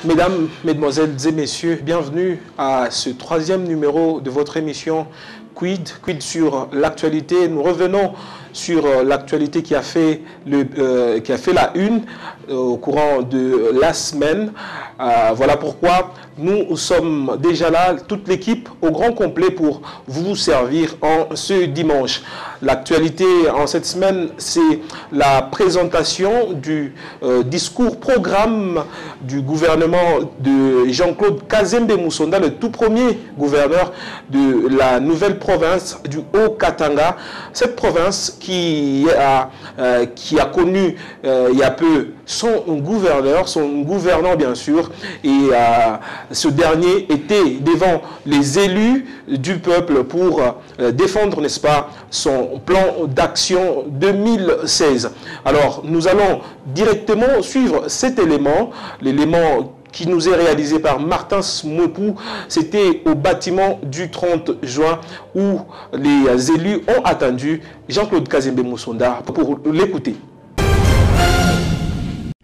Mesdames, Mesdemoiselles et Messieurs, bienvenue à ce troisième numéro de votre émission Quid sur l'actualité. Nous revenons sur l'actualité qui a fait la une au courant de la semaine. Voilà pourquoi nous sommes déjà là, toute l'équipe au grand complet pour vous servir en ce dimanche. L'actualité en cette semaine, c'est la présentation du discours-programme du gouvernement de Jean-Claude Kazembe Musonda, le tout premier gouverneur de la nouvelle province du Haut-Katanga. Cette province qui a connu il y a peu son gouvernant bien sûr, et ce dernier était devant les élus du peuple pour défendre, n'est-ce pas, son plan d'action 2016. Alors, nous allons directement suivre cet élément, l'élément qui nous est réalisé par Martin Smopou. C'était au bâtiment du 30 juin où les élus ont attendu Jean-Claude Kazembe Musonda pour l'écouter.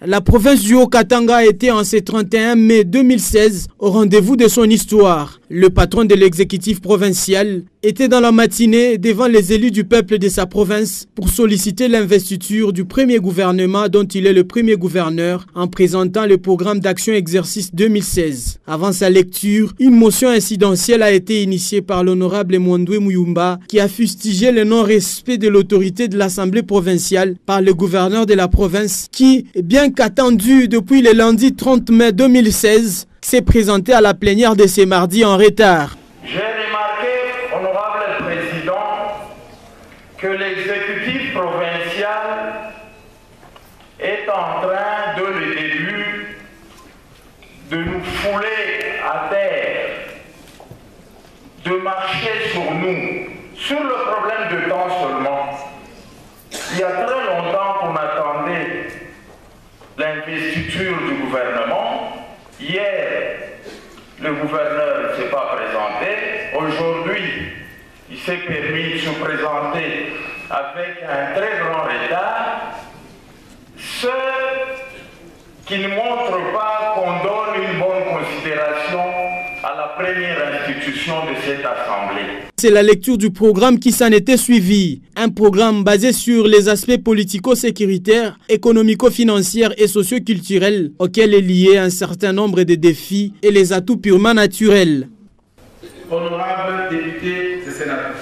La province du Haut-Katanga a été en ce 31 mai 2016 au rendez-vous de son histoire. Le patron de l'exécutif provincial était dans la matinée devant les élus du peuple de sa province pour solliciter l'investiture du premier gouvernement dont il est le premier gouverneur en présentant le programme d'action exercice 2016. Avant sa lecture, une motion incidentielle a été initiée par l'honorable Mwandwe Muyumba qui a fustigé le non-respect de l'autorité de l'Assemblée provinciale par le gouverneur de la province qui, bien qu'attendu depuis le lundi 30 mai 2016, s'est présenté à la plénière de ce mardi en retard. J'ai remarqué, honorable président, que l'exécutif provincial est en train, dès le début, de nous fouler à terre, de marcher sur nous, sur le problème de temps seulement. Il y a très longtemps qu'on attendait l'investiture du gouvernement. Hier, le gouverneur ne s'est pas présenté. Aujourd'hui, il s'est permis de se présenter avec un très grand retard. Ce qui ne montre pas qu'on donne une bonne considération à la première institution de cette Assemblée. C'est la lecture du programme qui s'en était suivi. Un programme basé sur les aspects politico-sécuritaires, économico-financiers et socio-culturels auxquels est lié un certain nombre de défis et les atouts purement naturels. Honorables députés et sénateurs,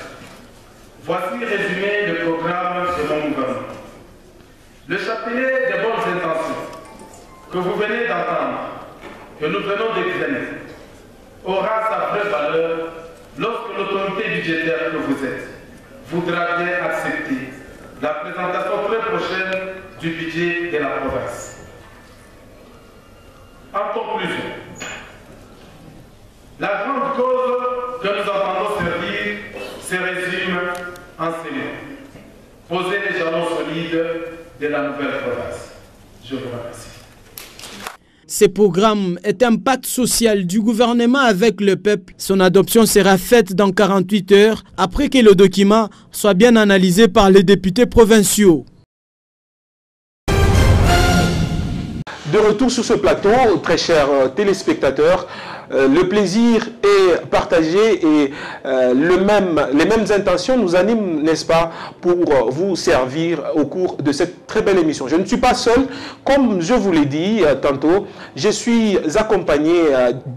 voici résumé le programme de mon gouvernement. Le chapelet des bonnes intentions que vous venez d'entendre, que nous venons d'examiner, aura sa vraie valeur lorsque l'autorité budgétaire que vous êtes voudra bien accepter la présentation très prochaine du budget de la province. En conclusion, la grande cause que nous entendons servir se résume en ces mots: poser les jalons solides de la nouvelle province. Je vous remercie. Ce programme est un pacte social du gouvernement avec le peuple. Son adoption sera faite dans 48 heures après que le document soit bien analysé par les députés provinciaux. De retour sur ce plateau, très chers téléspectateurs, le plaisir est partagé et les mêmes intentions nous animent, n'est-ce pas, pour vous servir au cours de cette très belle émission. Je ne suis pas seul, comme je vous l'ai dit tantôt, je suis accompagné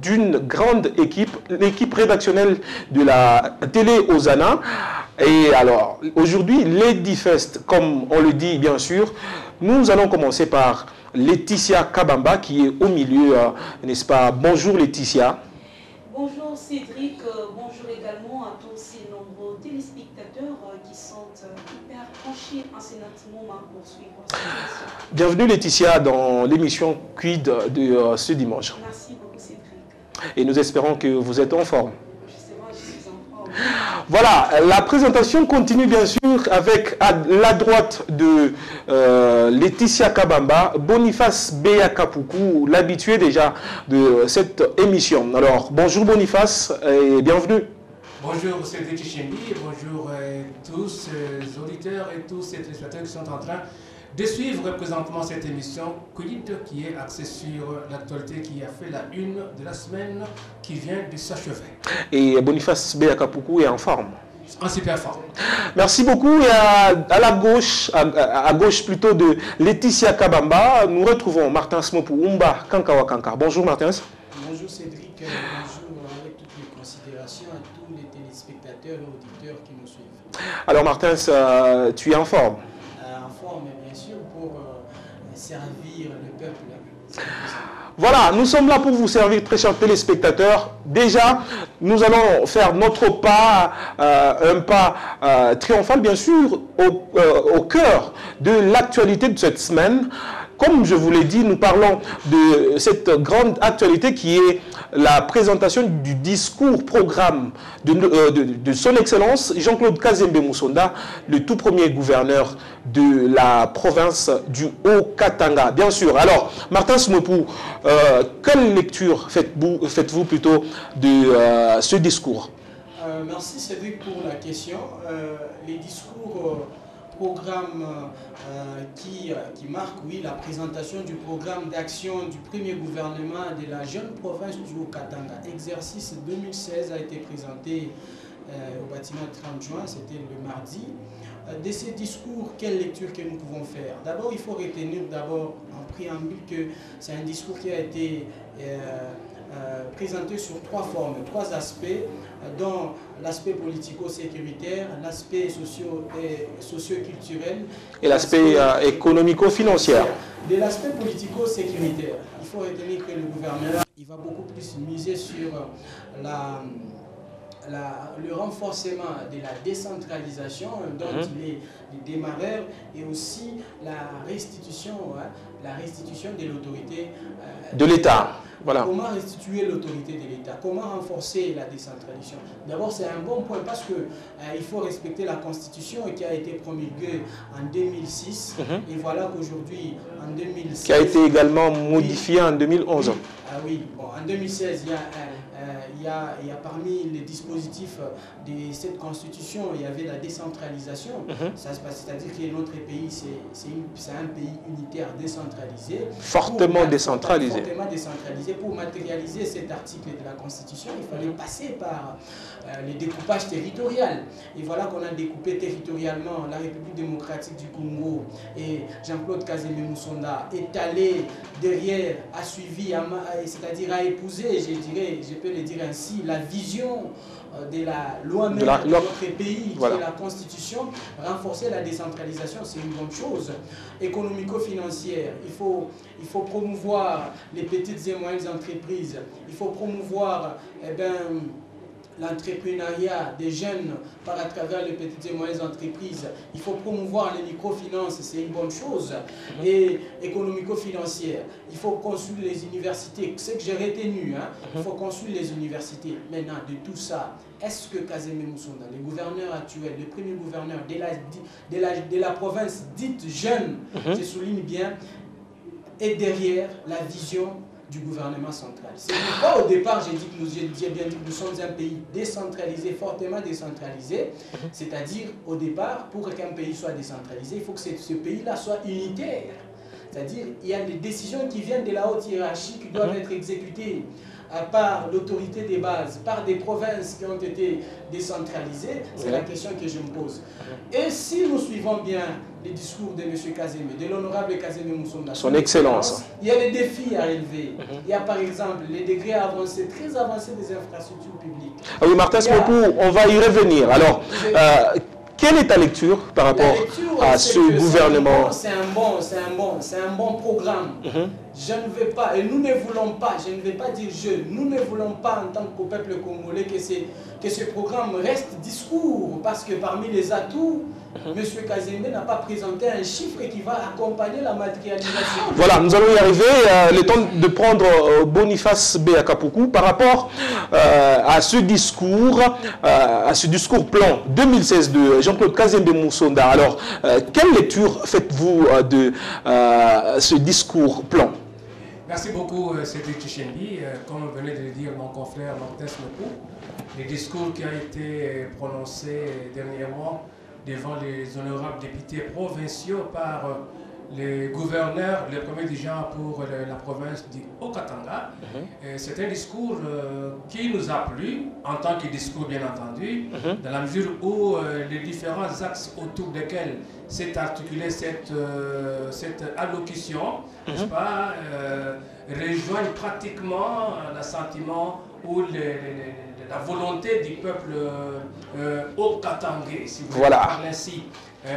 d'une grande équipe, l'équipe rédactionnelle de la télé Osana. Et alors, aujourd'hui, Lady Fest, comme on le dit bien sûr, nous allons commencer par Laetitia Kabamba qui est au milieu, n'est-ce pas? Bonjour Laetitia. Bonjour Cédric, bonjour également à tous ces nombreux téléspectateurs qui sont hyper branchés en ce moment pour suivre cette émission. Bienvenue Laetitia dans l'émission Quid de ce dimanche. Merci beaucoup Cédric. Et nous espérons que vous êtes en forme. Justement, je suis en forme. Voilà, la présentation continue bien sûr avec à la droite de Laetitia Kabamba, Boniface Beyakapuku, l'habitué déjà de cette émission. Alors, bonjour Boniface et bienvenue. Bonjour Cédric Chimbi, bonjour tous les auditeurs et tous ces téléspectateurs qui sont en train de suivre présentement cette émission Quid qui est axée sur l'actualité qui a fait la une de la semaine qui vient de s'achever. Et Boniface Béakapoukou est en forme. En super forme. Merci beaucoup. Et à la gauche, à gauche plutôt de Laetitia Kabamba, nous retrouvons Martin Smopou Umba Kankawa Kanka. Bonjour Martin. Bonjour Cédric, bonjour avec toutes les considérations à tous les téléspectateurs et auditeurs qui nous suivent. Alors Martin, tu es en forme? En forme, bien sûr, pour servir le peuple. Voilà, nous sommes là pour vous servir, très chers téléspectateurs. Déjà, nous allons faire notre pas, un pas triomphal, bien sûr, au cœur de l'actualité de cette semaine. Comme je vous l'ai dit, nous parlons de cette grande actualité qui est la présentation du discours programme de son Excellence Jean-Claude Kazembe Moussonda, le tout premier gouverneur de la province du Haut-Katanga. Bien sûr. Alors, Martin Smopou, quelle lecture faites-vous plutôt de ce discours? Merci Cédric pour la question. Les discours programme qui marque, oui, la présentation du programme d'action du premier gouvernement de la jeune province du Haut-Katanga. Exercice 2016 a été présenté au bâtiment 30 juin, c'était le mardi. De ces discours, quelle lecture que nous pouvons faire? D'abord, il faut retenir d'abord en préambule que c'est un discours qui a été présenté sur trois formes, trois aspects, dont l'aspect politico-sécuritaire, l'aspect socio-culturel et l'aspect économico-financier. De l'aspect politico-sécuritaire, il faut retenir que le gouvernement il va beaucoup plus miser sur le renforcement de la décentralisation dont il est le démarreur et aussi la restitution de l'autorité de l'État. Voilà. Comment restituer l'autorité de l'État? Comment renforcer la décentralisation? D'abord, c'est un bon point parce que il faut respecter la Constitution qui a été promulguée en 2006. Et voilà qu'aujourd'hui, en 2016... Qui a été également modifiée en 2011. Ah oui, bon, en 2016, il y a parmi les dispositifs de cette Constitution, il y avait la décentralisation. C'est-à-dire que notre pays, c'est un pays unitaire décentralisé. Fortement décentralisé. Fortement décentralisé. Pour matérialiser cet article de la Constitution, il fallait passer par le découpage territorial. Et voilà qu'on a découpé territorialement la République démocratique du Congo. Et Jean-Claude Kazembe Moussonda est allé derrière, a suivi, c'est-à-dire a épousé, je peux le dire ainsi, la vision de la loi même de notre pays, qui est la Constitution. Renforcer la décentralisation, c'est une bonne chose. Économico-financière, il faut promouvoir les petites et moyennes entreprises, il faut promouvoir l'entrepreneuriat des jeunes à travers les petites et moyennes entreprises. Il faut promouvoir les microfinances, c'est une bonne chose. Et économico-financière, il faut construire les universités. C'est ce que j'ai retenu, il faut construire les universités. Maintenant, de tout ça, est-ce que Kazembe Moussonda, le gouverneur actuel, le premier gouverneur de la province dite jeune, je souligne bien, est derrière la vision du gouvernement central? C'est pourquoi au départ j'ai bien dit que nous sommes un pays décentralisé, fortement décentralisé, c'est-à-dire au départ pour qu'un pays soit décentralisé, il faut que ce pays-là soit unitaire, c'est-à-dire il y a des décisions qui viennent de la haute hiérarchie qui doivent être exécutées par l'autorité des bases, par des provinces qui ont été décentralisées. C'est la question que je me pose. Et si nous suivons bien les discours de M. Kazembe, de l'honorable Kazembe Moussonda, son Excellence, il y a des défis à relever. Il y a par exemple les degrés avancés, très avancés des infrastructures publiques. Ah oui, Martin Smopou, on va y revenir. Alors, quelle est ta lecture par rapport à ce gouvernement? C'est un bon programme. Je ne veux pas, et nous ne voulons pas, je ne vais pas dire nous ne voulons pas en tant que peuple congolais que ce programme reste discours, parce que parmi les atouts, M. Kazembe n'a pas présenté un chiffre qui va accompagner la matérialisation. Voilà, nous allons y arriver. Le temps de prendre Boniface Béakapoukou par rapport à ce discours plan 2016 de Jean-Claude Kazembe Moussonda. Alors, quelle lecture faites-vous de ce discours plan? Merci beaucoup, Cédric Tchichenbi. Comme venait de le dire mon confrère Martin Smopou, le discours qui a été prononcé dernièrement devant les honorables députés provinciaux par les gouverneurs, les premiers dirigeants pour la province du Haut-Katanga. C'est un discours qui nous a plu, en tant que discours bien entendu, dans la mesure où les différents axes autour desquels s'est articulée cette allocution, n'est-ce pas, rejoignent pratiquement l'assentiment ou la volonté du peuple haut-katangais, si vous voulez parler ainsi.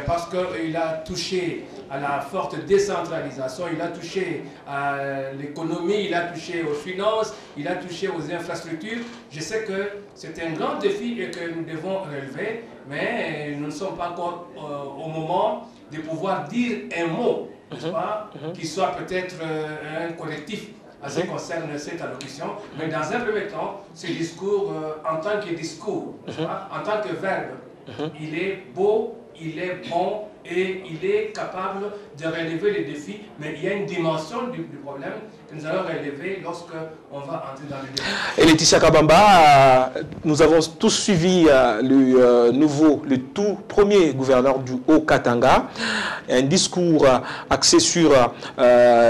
Parce qu'il a touché à la forte décentralisation, il a touché à l'économie, il a touché aux finances, il a touché aux infrastructures. Je sais que c'est un grand défi et que nous devons relever, mais nous ne sommes pas encore au moment de pouvoir dire un mot, n'est-ce pas, qui soit peut-être un collectif en ce qui concerne cette allocution. Mais dans un premier temps, ce discours, en tant que discours, en tant que verbe, il est beau, il est bon et il est capable de relever les défis, mais il y a une dimension du problème que nous allons relever lorsque on va entrer dans le défi. Et Laetitia Kabamba, nous avons tous suivi le tout premier gouverneur du Haut-Katanga, un discours axé sur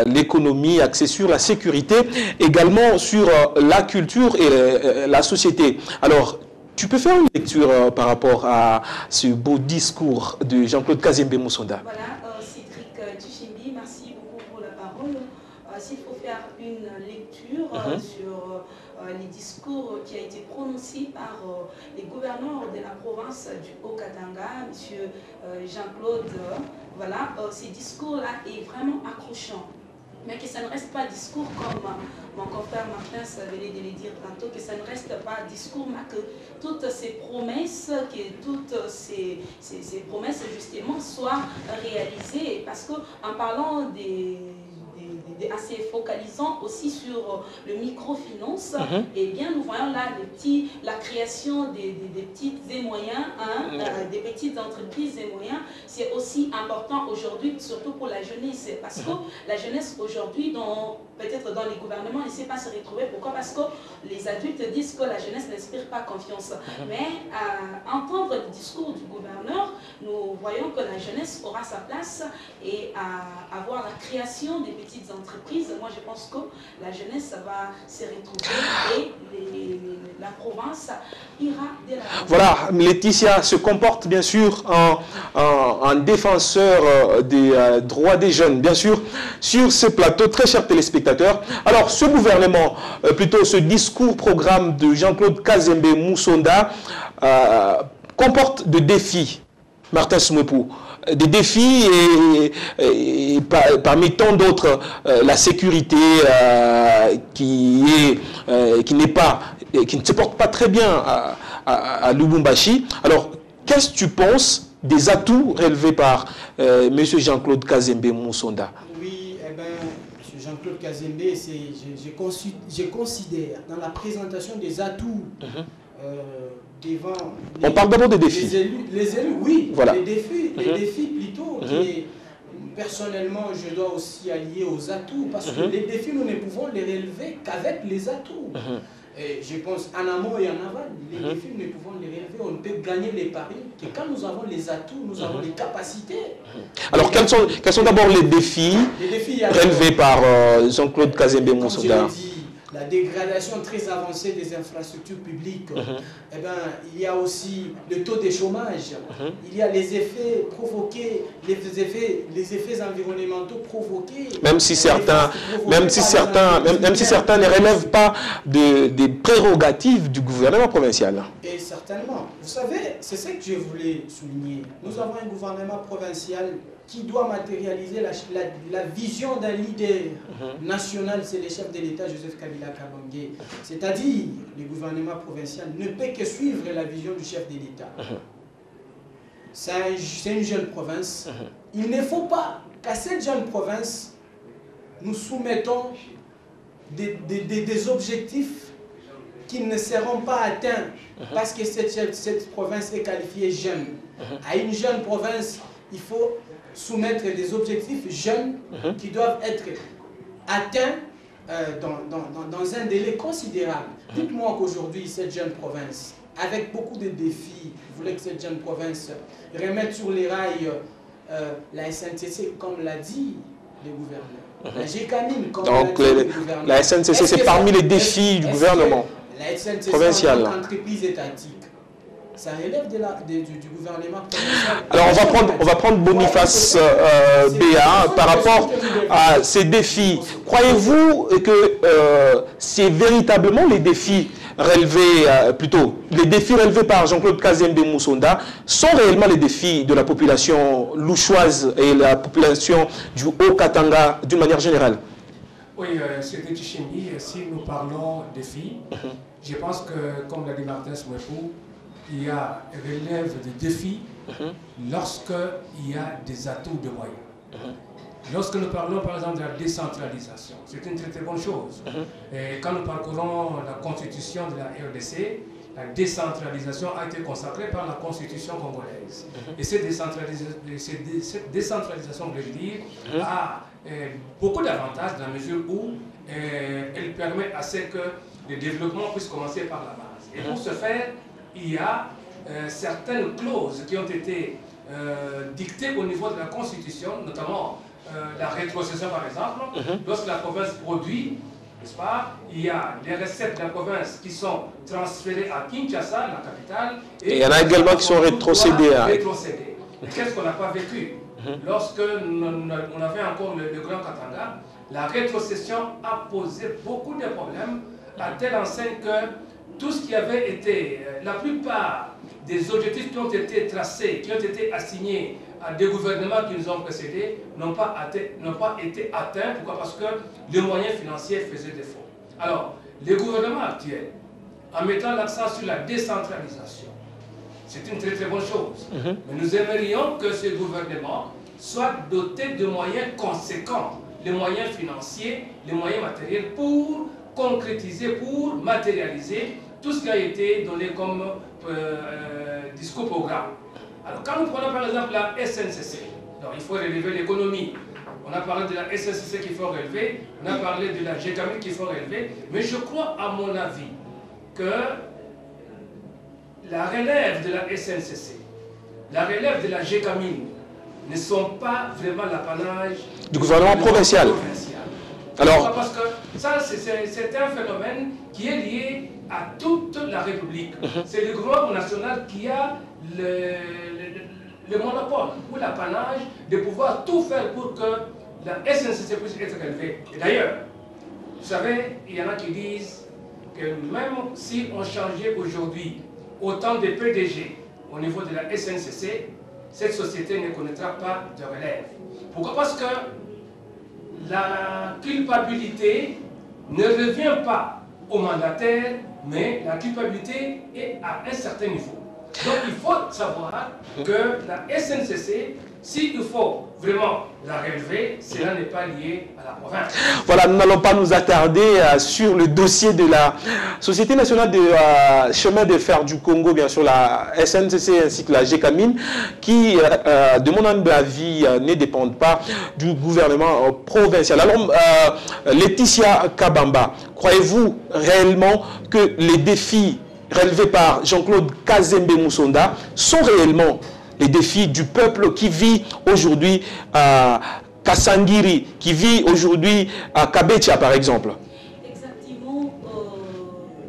l'économie, axé sur la sécurité, également sur la culture et la société. Alors, tu peux faire une lecture par rapport à ce beau discours de Jean-Claude Kazembe Musonda. Voilà, Cédric Tchimbi, merci beaucoup pour la parole. S'il faut faire une lecture sur les discours qui a été prononcé par les gouverneurs de la province du Haut-Katanga, M. Jean-Claude, voilà, ces discours-là est vraiment accrochant. Mais que ça ne reste pas discours comme mon confrère Martin venait de le dire tantôt, que ça ne reste pas discours, mais que toutes ces promesses, ces promesses justement soient réalisées. Parce qu'en parlant assez focalisant aussi sur le microfinance, et bien nous voyons là la création des petites et moyens, des petites entreprises et moyens, c'est aussi important aujourd'hui, surtout pour la jeunesse, parce que la jeunesse aujourd'hui, peut-être dans les gouvernements, ne sait pas se retrouver. Pourquoi? Parce que les adultes disent que la jeunesse n'inspire pas confiance. Mais à entendre le discours du gouverneur, nous voyons que la jeunesse aura sa place et à avoir la création des petites entreprises. Moi, je pense que la jeunesse va se retrouver et la province ira de la... Voilà, Laetitia se comporte bien sûr en défenseur des droits des jeunes, bien sûr, sur ce plateau, très chers téléspectateurs. Alors, ce gouvernement, plutôt ce discours-programme de Jean-Claude Kazembe Musonda, comporte des défis, Martin Soumepou. Des défis et parmi tant d'autres, la sécurité qui ne se porte pas très bien à Lubumbashi. Alors, qu'est-ce que tu penses des atouts relevés par M. Jean-Claude Kazembe Musonda? Oui, eh bien, M. Jean-Claude Kazembe, je considère dans la présentation des atouts devant on parle d'abord des défis. Les élus, oui, voilà. Les défis plutôt, qui personnellement je dois aussi allier aux atouts, parce que les défis nous ne pouvons les relever qu'avec les atouts. Et je pense en amont et en aval, les défis nous ne pouvons les relever, on ne peut gagner les paris que quand nous avons les atouts, nous avons les capacités. Alors quels sont d'abord les défis relevés par Jean-Claude Kazembe Musonda? La dégradation très avancée des infrastructures publiques, eh ben, il y a aussi le taux de chômage, il y a les effets provoqués, les effets environnementaux provoqués. Même si certains ne relèvent pas des prérogatives du gouvernement provincial. Et certainement. Vous savez, c'est ce que je voulais souligner. Nous avons un gouvernement provincial qui doit matérialiser la vision d'un leader national, c'est le chef de l'État Joseph Kabila Kabange. C'est-à-dire, le gouvernement provincial ne peut que suivre la vision du chef de l'État. C'est une jeune province. Il ne faut pas qu'à cette jeune province, nous soumettons des objectifs qui ne seront pas atteints parce que cette province est qualifiée jeune. À une jeune province, il faut soumettre des objectifs jeunes qui doivent être atteints dans un délai considérable. Dites-moi qu'aujourd'hui, cette jeune province, avec beaucoup de défis, vous voulez que cette jeune province remette sur les rails la SNCC, comme l'a dit le gouverneur, la GECAMIN, comme donc l'a dit le gouverneur. la SNCC, c'est parmi les défis du gouvernement la SNCC, provincial. En tant qu'entreprise étatique, ça relève du gouvernement provincial. Alors on va prendre Boniface Béa par rapport à ces défis. Croyez-vous que c'est véritablement les défis relevés, les défis relevés par Jean-Claude Kazembe Musonda sont réellement les défis de la population louchoise et la population du Haut-Katanga d'une manière générale? Oui, c'est de Tchimbi. Si nous parlons défis, je pense que, comme l'a dit Martin Smepou, il y a relève de défis lorsqu'il y a des atouts de moyens. Lorsque nous parlons par exemple de la décentralisation, c'est une très très bonne chose. Et quand nous parcourons la constitution de la RDC, la décentralisation a été consacrée par la constitution congolaise. Et cette décentralisation, je veux dire, a beaucoup d'avantages dans la mesure où elle permet à ce que le développement puisse commencer par la base. Et pour ce faire, il y a certaines clauses qui ont été dictées au niveau de la Constitution, notamment la rétrocession par exemple. Lorsque la province produit, n'est-ce pas, il y a les recettes de la province qui sont transférées à Kinshasa, la capitale. Et il y en a également qui sont rétrocédées. Qu'est-ce qu'on n'a pas vécu? Lorsque on avait encore le Grand Katanga, la rétrocession a posé beaucoup de problèmes, à telle enseigne que tout ce qui avait été, la plupart des objectifs qui ont été tracés, qui ont été assignés à des gouvernements qui nous ont précédés, n'ont pas été atteints. Pourquoi? Parce que les moyens financiers faisaient défaut. Alors, le gouvernement actuel, en mettant l'accent sur la décentralisation, c'est une très très bonne chose. Mais nous aimerions que ce gouvernement soit doté de moyens conséquents, les moyens financiers, les moyens matériels pour concrétiser, pour matérialiser tout ce qui a été donné comme discours programme. Alors quand nous prenons par exemple la SNCC, donc il faut relever l'économie. On a parlé de la SNCC qu'il faut relever, on a parlé de la GECAMIN qu'il faut relever, mais je crois à mon avis que la relève de la SNCC, la relève de la GECAMIN ne sont pas vraiment l'apanage du gouvernement provincial. Alors, parce que ça, c'est un phénomène qui est lié à toute la République. C'est le gouvernement national qui a le monopole ou l'apanage de pouvoir tout faire pour que la SNCC puisse être élevée. Et d'ailleurs, vous savez, il y en a qui disent que même si on changeait aujourd'hui autant de PDG au niveau de la SNCC, cette société ne connaîtra pas de relève. Pourquoi? Parce que la culpabilité ne revient pas au mandataire, mais la culpabilité est à un certain niveau. Donc il faut savoir que la SNCC, s'il faut vraiment la relever, cela n'est pas lié à la province. Voilà, nous n'allons pas nous attarder sur le dossier de la Société nationale de chemin de fer du Congo, bien sûr la SNCC ainsi que la GECAMIN, qui, de mon humble avis, ne dépendent pas du gouvernement provincial. Alors, Laetitia Kabamba, croyez-vous réellement que les défis relevés par Jean-Claude Kazembe Musonda sont réellement les défis du peuple qui vit aujourd'hui à Kasangiri, qui vit aujourd'hui à Kabecha, par exemple? Exactement,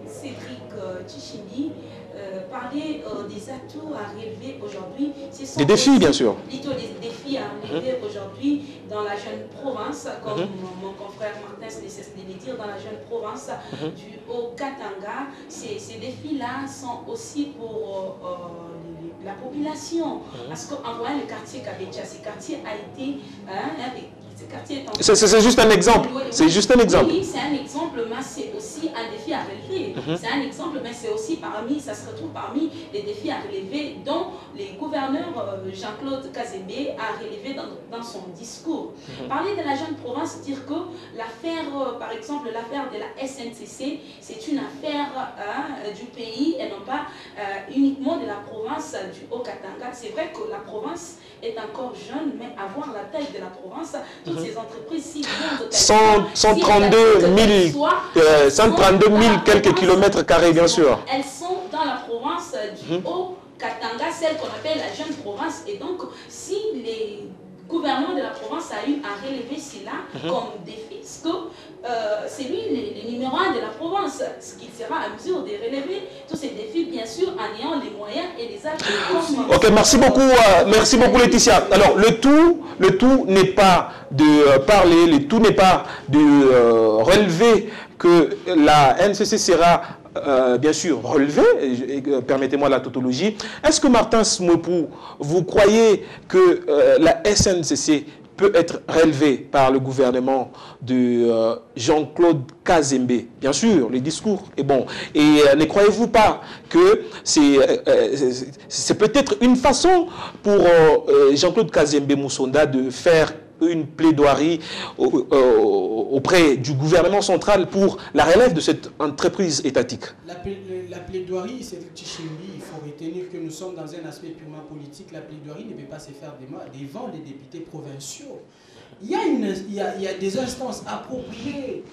Cédric Tchimbi parlait des atouts à relever aujourd'hui. Des défis, bien sûr. Plutôt des défis à relever aujourd'hui dans la jeune province, comme mon confrère Martin ne cesse de le dire, dans la jeune province du Haut-Katanga. Ces défis-là sont aussi pour la population. Parce qu'en voyant le quartier Kabecha, ce quartier a été... c'est juste un exemple. C'est juste un exemple. Oui, c'est un exemple, mais c'est aussi un défi à relever. C'est un exemple, mais c'est aussi parmi, ça se retrouve parmi les défis à relever dont le gouverneur Jean-Claude Kazembe a relevé dans son discours. Parler de la jeune province, dire que l'affaire, par exemple, l'affaire de la SNCC, c'est une affaire du pays et non pas uniquement de la province du Haut-Katanga. C'est vrai que la province est encore jeune, mais avoir la taille de la province, toutes ces entreprises si grandes, 132 000 quelques kilomètres carrés, bien sûr. Elles sont dans la province du Haut-Katanga. Katanga, celle qu'on appelle la jeune province. Et donc, si les gouvernement de la province a eu à relever cela comme défi, parce que c'est lui le numéro 1 de la province, ce qu'il sera à mesure de relever tous ces défis, bien sûr, en ayant les moyens et les actes. Ok, merci beaucoup Laetitia. Alors, le tout n'est pas de parler, le tout n'est pas de relever que la NCC sera bien sûr relevé, permettez-moi la tautologie. Est-ce que Martin Smopou, vous croyez que la SNCC peut être relevée par le gouvernement de Jean-Claude Kazembe? Bien sûr, le discours est bon. Et ne croyez-vous pas que c'est peut-être une façon pour Jean-Claude Kazembe Moussonda de faire une plaidoirie auprès du gouvernement central pour la relève de cette entreprise étatique? La plaidoirie, c'est le Tchimbi. Il faut retenir que nous sommes dans un aspect purement politique. La plaidoirie ne peut pas se faire devant les députés provinciaux. Il y a des instances appropriées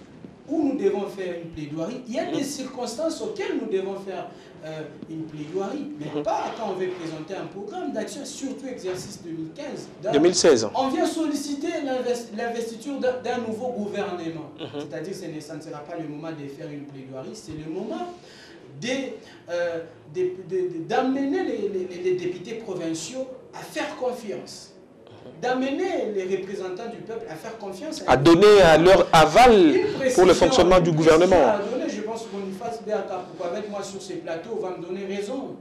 où nous devons faire une plaidoirie. Il y a des circonstances auxquelles nous devons faire une plaidoirie, mais pas quand on veut présenter un programme d'action, surtout exercice 2016. On vient solliciter l'investiture d'un nouveau gouvernement. C'est-à-dire que ça ne sera pas le moment de faire une plaidoirie, c'est le moment d'amener les députés provinciaux à faire confiance. D'amener les représentants du peuple à faire confiance. À donner à leur aval pour le fonctionnement du gouvernement. Je pense qu'on y fasse bien avec moi sur ces plateaux, va me donner raison.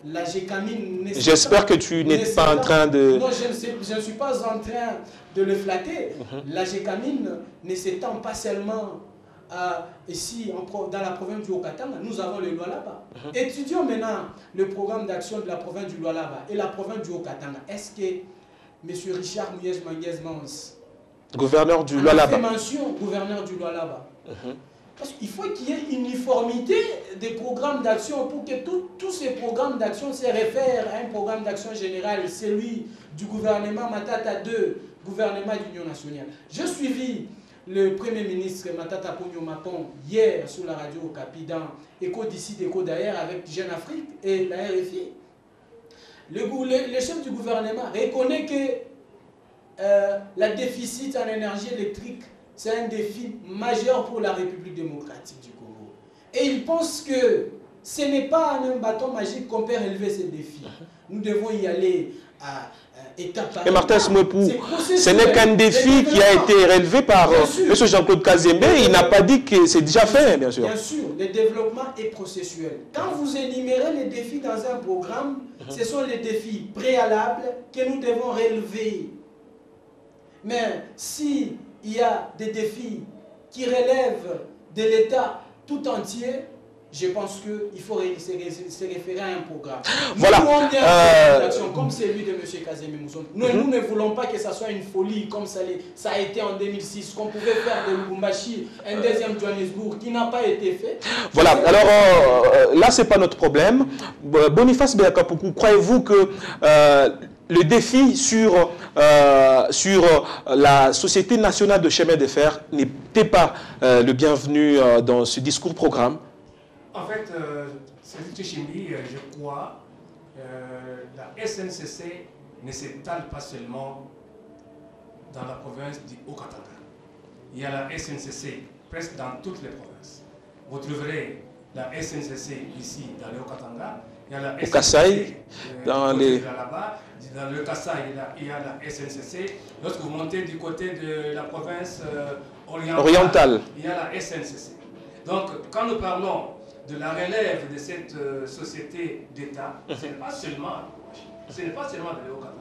La GECAMIN... J'espère que tu n'es pas en train de... Non, je ne suis pas en train de le flatter. La GECAMIN ne s'étend pas seulement ici, dans la province du Haut-Katanga, nous avons le Lualaba. Étudions maintenant le programme d'action de la province du Lualaba et la province du Haut-Katanga. Est-ce que M. Richard Mouyez Manguez Mans, gouverneur du Lualaba, gouverneur du Lualaba, parce qu'il faut qu'il y ait une uniformité des programmes d'action pour que tous ces programmes d'action se réfèrent à un programme d'action général, celui du gouvernement Matata 2, gouvernement d'Union nationale. J'ai suivi le Premier ministre Matata Ponyo Mapon hier sur la radio Okapi dans Écho d'ici, Écho d'ailleurs avec Jeune Afrique et la RFI. Le chef du gouvernement reconnaît que la déficit en énergie électrique, c'est un défi majeur pour la République démocratique du Congo. Et il pense que ce n'est pas en un bâton magique qu'on peut relever ces défis. Nous devons y aller à étape par étape. Et Martin Smopou, ce n'est qu'un défi qui a été relevé par M. Jean-Claude Kazembe. Il n'a pas dit que c'est déjà fait, bien sûr. Bien sûr, le développement est processuel. Quand vous énumérez les défis dans un programme, ce sont les défis préalables que nous devons relever. Mais s'il y a des défis qui relèvent de l'État tout entier, je pense qu'il faut se référer à un programme. Voilà. Nous avons une action comme celui de M. Kazembe Moussonda. Nous ne voulons pas que ça soit une folie comme ça a été en 2006, qu'on pouvait faire de Lubumbashi un deuxième Johannesburg qui n'a pas été fait. Voilà. Alors là, ce n'est pas notre problème. Boniface Béakapoukou, croyez-vous que le défi sur la Société nationale de chemin de fer n'était pas le bienvenu dans ce discours-programme? En fait, c'est Tchimbi, je crois, la SNCC ne s'étale pas seulement dans la province du Haut-Katanga. Il y a la SNCC presque dans toutes les provinces. Vous trouverez la SNCC ici dans le Haut-Katanga. Il y a la SNCC, au Kasaï, dans le Kasaï, il y a la SNCC. Lorsque vous montez du côté de la province orientale, il y a la SNCC. Donc, quand nous parlons de la relève de cette société d'État, ce n'est pas seulement de l'Haut-Katanga.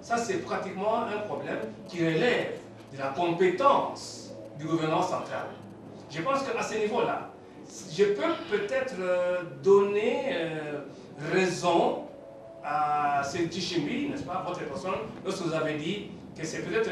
Ça, c'est pratiquement un problème qui relève de la compétence du gouvernement central. Je pense qu'à ce niveau-là, je peux peut-être donner raison à ce Tchimbi, n'est-ce pas, votre personne, lorsque vous avez dit que c'est peut-être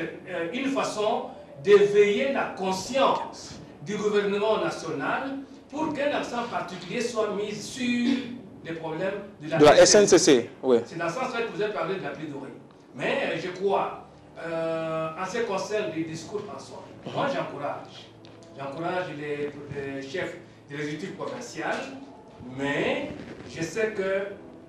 une façon d'éveiller la conscience du gouvernement national pour qu'un accent particulier soit mis sur les problèmes de la SNCC. Oui. C'est dans ce sens-là que vous avez parlé de la plaidoirie. Mais je crois, en ce qui concerne les discours en soi, moi j'encourage les chefs de l'exécutif provincial, mais je sais que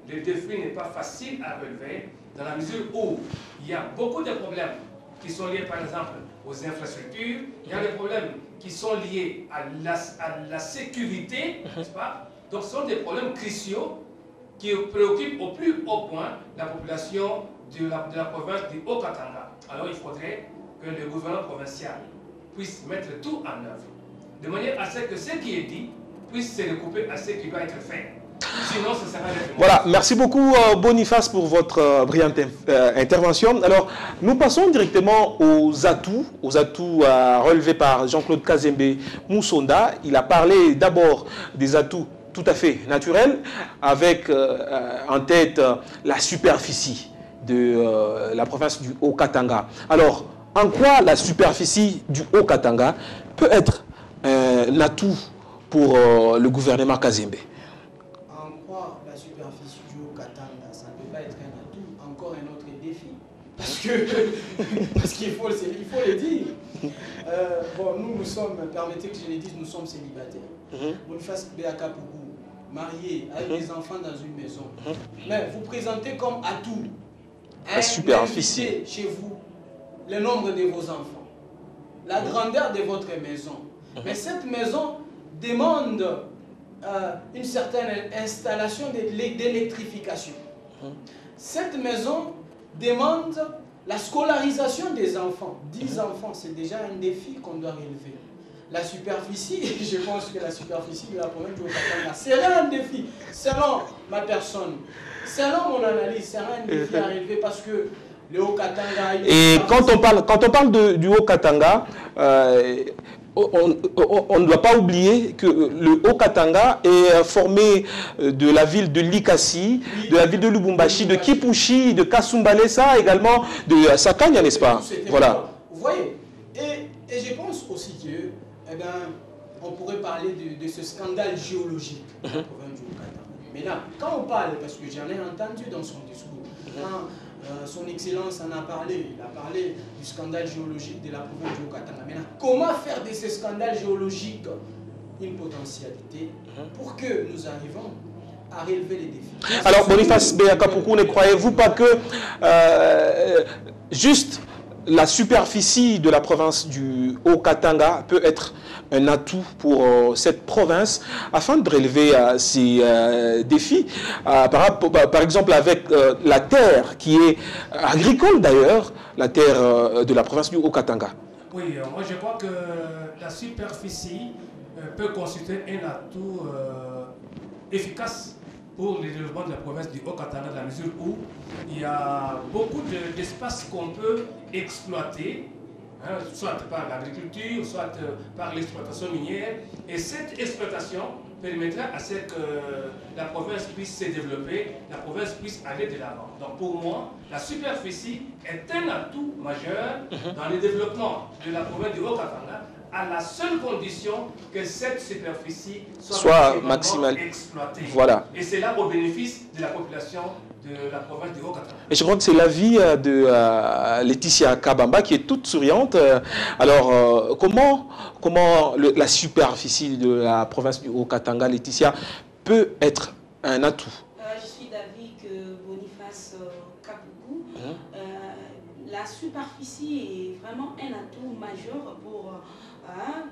le défi n'est pas facile à relever dans la mesure où il y a beaucoup de problèmes qui sont liés par exemple aux infrastructures, il y a des problèmes qui sont liés à la sécurité, n'est-ce pas? Donc ce sont des problèmes cruciaux qui préoccupent au plus haut point la population de la province du Haut-Katanga. Alors il faudrait que le gouvernement provincial puisse mettre tout en œuvre, de manière à ce que ce qui est dit puisse se recouper à ce qui doit être fait. Sinon, ce sera le... Voilà, merci beaucoup Boniface pour votre brillante intervention. Alors, nous passons directement aux atouts relevés par Jean-Claude Kazembe Moussonda. Il a parlé d'abord des atouts tout à fait naturels, avec en tête la superficie de la province du Haut-Katanga. Alors, en quoi la superficie du Haut-Katanga peut être un atout pour le gouvernement Kazembe? En quoi la superficie du Haut-Katanga, ça ne peut pas être un atout, encore un autre défi. Parce qu'il faut le dire. Bon, nous sommes, permettez que je le dise, nous sommes célibataires. Boniface Béakapougou, marié, avec des enfants dans une maison. Mais vous présentez comme atout la superficie chez vous, le nombre de vos enfants, la grandeur de votre maison. Mais cette maison demande une certaine installation d'électrification. Cette maison demande la scolarisation des enfants. 10 enfants, c'est déjà un défi qu'on doit relever. La superficie, je pense que la superficie de la province du Haut-Katanga serait un défi, selon ma personne, selon mon analyse, serait un défi à relever parce que le Haut-Katanga... Et quand on parle du Haut-Katanga, on ne doit pas oublier que le Haut-Katanga est formé de la ville de Likasi, de la ville de Lubumbashi, de Kipushi, de Kasumbalesa, également de Sakanya, n'est-ce pas? Voilà. Vous voyez, et je pense aussi que, eh bien, on pourrait parler de ce scandale géologique de la province du Haut-Katanga. Mais là, quand on parle, parce que j'en ai entendu dans son discours, quand son Excellence en a parlé, il a parlé du scandale géologique de la province du Haut-Katanga. Maintenant, comment faire de ce scandale géologique une potentialité pour que nous arrivions à relever les défis? Alors, Boniface Béakapougou, ne croyez-vous pas que juste la superficie de la province du Haut-Katanga peut être un atout pour cette province afin de relever ces défis, par exemple avec la terre qui est agricole d'ailleurs, la terre de la province du Haut-Katanga? Oui, moi je crois que la superficie peut constituer un atout efficace pour le développement de la province du Haut-Katanga, dans la mesure où il y a beaucoup d'espaces qu'on peut exploiter, hein, soit par l'agriculture, soit par l'exploitation minière. Et cette exploitation permettra à ce que la province puisse se développer, la province puisse aller de l'avant. Donc pour moi, la superficie est un atout majeur dans le développement de la province du Haut-Katanga, à la seule condition que cette superficie soit maximale exploitée. Voilà. Et c'est là au bénéfice de la population de la province du Haut-Katanga. Et je crois que c'est l'avis de Laetitia Kabamba qui est toute souriante. Alors, comment la superficie de la province du Haut-Katanga, Laetitia, peut être un atout? Je suis d'avis que Boniface Kapougou, la superficie est vraiment un atout majeur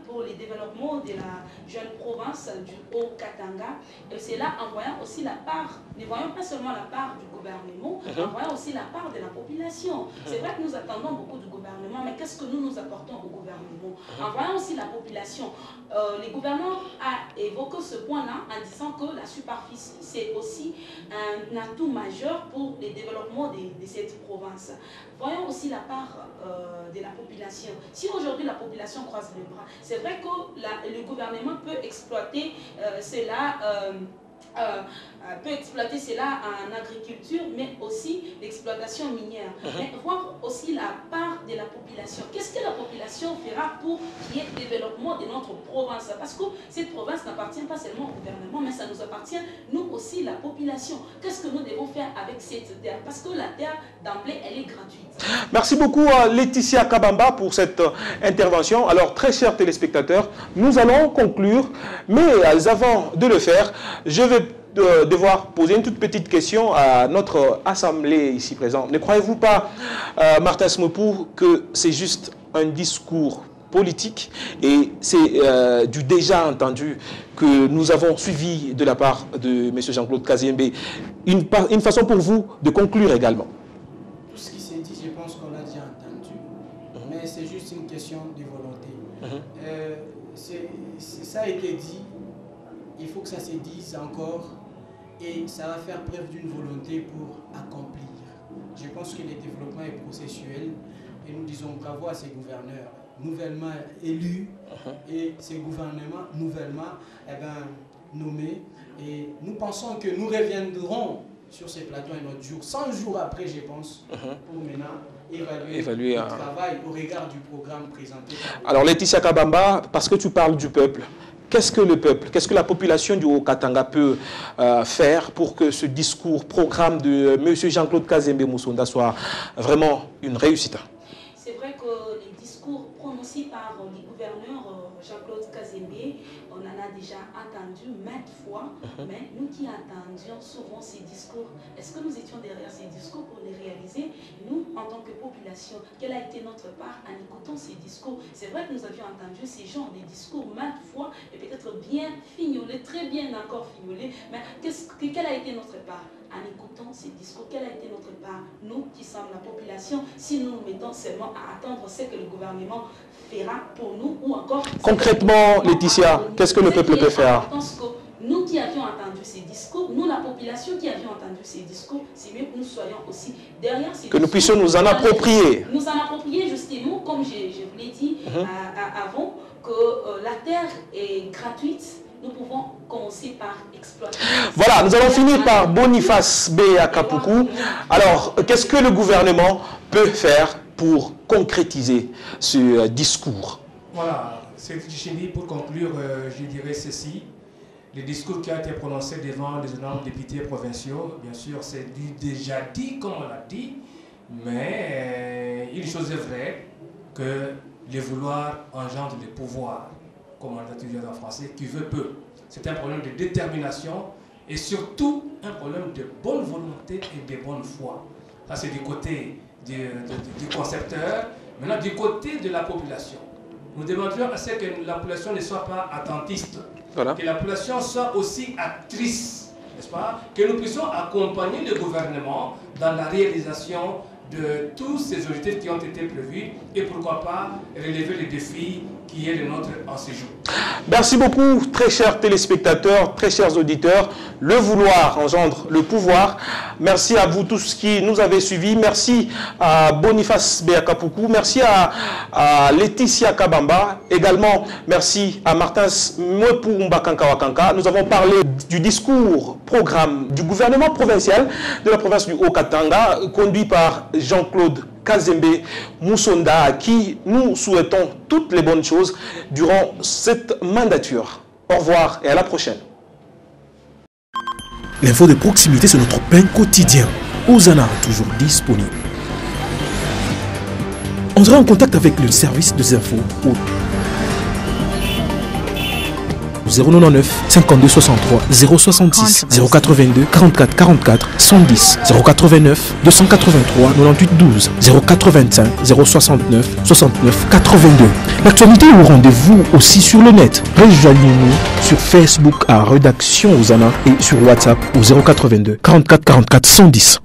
pour les développements de la jeune province du Haut-Katanga. Et c'est là, en voyant aussi la part, ne voyons pas seulement la part du gouvernement, en voyant aussi la part de la population. C'est vrai que nous attendons beaucoup du gouvernement, mais qu'est-ce que nous apportons au gouvernement? En voyant aussi la population, le gouvernement a évoqué ce point-là en disant que la superficie, c'est aussi un atout majeur pour le développement de cette province. Voyons aussi la part de la population. Si aujourd'hui la population croise les bras, c'est vrai que le gouvernement peut exploiter cela en agriculture, mais aussi l'exploitation minière. Mais voir aussi la part de la population. Qu'est-ce que la population fera pour qu'il y ait le développement de notre province? Parce que cette province n'appartient pas seulement au gouvernement, mais ça nous appartient, nous aussi, la population. Qu'est-ce que nous devons faire avec cette terre? Parce que la terre, d'emblée, elle est gratuite. Merci beaucoup Laetitia Kabamba pour cette intervention. Alors, très chers téléspectateurs, nous allons conclure, mais avant de le faire, je vais devoir poser une toute petite question à notre assemblée ici présente. Ne croyez-vous pas, Martin Smopou, que c'est juste un discours politique et c'est du déjà entendu que nous avons suivi de la part de M. Jean-Claude Kazembe, une façon pour vous de conclure également? Tout ce qui s'est dit, je pense qu'on l'a déjà entendu, mais c'est juste une question de volonté. Ça a été dit, il faut que ça se dise encore et ça va faire preuve d'une volonté pour accomplir. Je pense que le développement est processuel et nous disons bravo à ces gouverneurs nouvellement élus et ces gouvernements nouvellement nommés. Et nous pensons que nous reviendrons sur ces plateaux un autre jour, 100 jours après, je pense, pour maintenant évaluer le travail au regard du programme présenté. Alors, Laetitia Kabamba, parce que tu parles du peuple, qu'est-ce que le peuple, qu'est-ce que la population du Haut-Katanga peut faire pour que ce discours, programme de M. Jean-Claude Kazembe Musonda soit vraiment une réussite? C'est vrai que les discours prononcés par les gouverneurs Jean-Claude Kazembe, on en a déjà entendu maintes fois, mais nous qui attendions souvent ces discours, est-ce que nous étions derrière ces discours pour les réaliser? Nous, en tant que population, quelle a été notre part en écoutant ces discours? C'est vrai que nous avions entendu ces genres de discours maintes fois, et peut-être bien fignolés, très bien encore fignolés, mais quelle a été notre part en écoutant ces discours? Quelle a été notre part, nous qui sommes la population, si nous nous mettons seulement à attendre ce que le gouvernement fera pour nous, ou encore... Concrètement, Laetitia, qu'est-ce que le peuple peut faire? Nous qui avions entendu ces discours, nous la population qui avions entendu ces discours, c'est mieux que nous soyons aussi derrière ces discours. Que nous puissions nous en approprier. Nous en approprier justement, comme je vous l'ai dit avant, que la terre est gratuite. Nous pouvons commencer par exploiter. Voilà, nous allons finir par Boniface B. Akapuku. Alors, qu'est-ce que le gouvernement peut faire pour concrétiser ce discours? Voilà, c'est fini. Pour conclure, je dirais ceci. Le discours qui a été prononcé devant les honorables députés provinciaux, bien sûr, c'est du déjà dit, comme on l'a dit, mais une chose est vraie, que le vouloir engendre le pouvoir, comme on l'a toujours en français, qui veut peu. C'est un problème de détermination et surtout un problème de bonne volonté et de bonne foi. Ça, c'est du côté du concepteur. Maintenant, du côté de la population, nous demandons à ce que la population ne soit pas attentiste, voilà. Que la population soit aussi actrice, n'est-ce pas? Que nous puissions accompagner le gouvernement dans la réalisation de tous ces objectifs qui ont été prévus et pourquoi pas relever les défis qui est le nôtre en ce jour. Merci beaucoup, très chers téléspectateurs, très chers auditeurs. Le vouloir engendre le pouvoir. Merci à vous tous qui nous avez suivis. Merci à Boniface Beakapuku. Merci à Laetitia Kabamba. Également, merci à Martin Smopou Mbakankawakanka. Nous avons parlé du discours, programme du gouvernement provincial de la province du Haut-Katanga, conduit par Jean-Claude Kazembe Musonda, à qui nous souhaitons toutes les bonnes choses durant cette mandature. Au revoir et à la prochaine. L'info de proximité, c'est notre pain quotidien. Ozana, toujours disponible. On sera en contact avec le service des infos au 099 52 63 066 082 44 44 110 089 283 98 12 085 069 69 82. L'actualité est au rendez-vous aussi sur le net. Rejoignez-nous sur Facebook à Rédaction Ozana et sur WhatsApp au 082 44 44 110.